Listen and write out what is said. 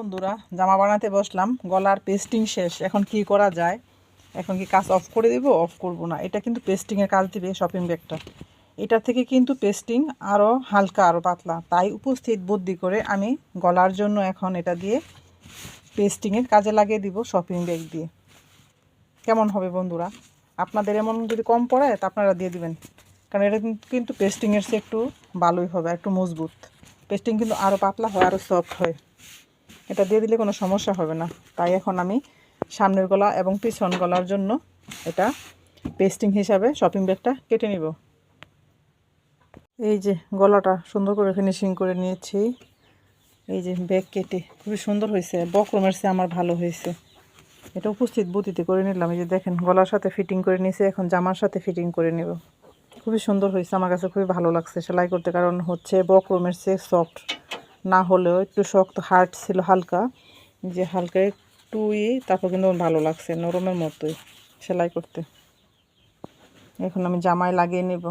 বন্ধুরা, জামা বানাতে বসলাম, গলার পেস্টিং শেষ। এখন কি করা যায়? এখন কি কাজ অফ করে দেব? অফ করব না। এটা কিন্তু পেস্টিংয়ের কাজ দিবে শপিং ব্যাগটা। এটা থেকে কিন্তু পেস্টিং আরও হালকা, আরও পাতলা। তাই উপস্থিত বুদ্ধি করে আমি গলার জন্য এখন এটা দিয়ে পেস্টিংয়ের কাজে লাগিয়ে দিব শপিং ব্যাগ দিয়ে। কেমন হবে বন্ধুরা? আপনাদের এমন যদি কম পড়ে তা আপনারা দিয়ে দিবেন, কারণ এটা কিন্তু পেস্টিংয়ের চেয়ে একটু ভালোই হবে, একটু মজবুত। পেস্টিং কিন্তু আরও পাতলা হয়, আরও সফট হয়। এটা দিয়ে দিলে কোনো সমস্যা হবে না। তাই এখন আমি সামনের গলা এবং পিছন গলার জন্য এটা পেস্টিং হিসাবে শপিং ব্যাগটা কেটে নিব। এই যে গলাটা সুন্দর করে ফিনিশিং করে নিয়েছি। এই যে ব্যাগ কেটে খুবই সুন্দর হয়েছে, বক্রমের চেয়ে আমার ভালো হয়েছে। এটা উপস্থিত বুদ্ধিতে করে নিলাম। এই যে দেখেন, গলার সাথে ফিটিং করে নিয়েছি, এখন জামার সাথে ফিটিং করে নেব। খুবই সুন্দর হয়েছে, আমার কাছে খুবই ভালো লাগছে সেলাই করতে। কারণ হচ্ছে বক্রমের চেয়ে সফট না হলেও একটু শক্ত, হার্ড ছিল হালকা, যে হালকা একটু তারপর কিন্তু ভালো লাগছে, নরমের মতোই সেলাই করতে। এখন আমি জামায় লাগিয়ে নেব।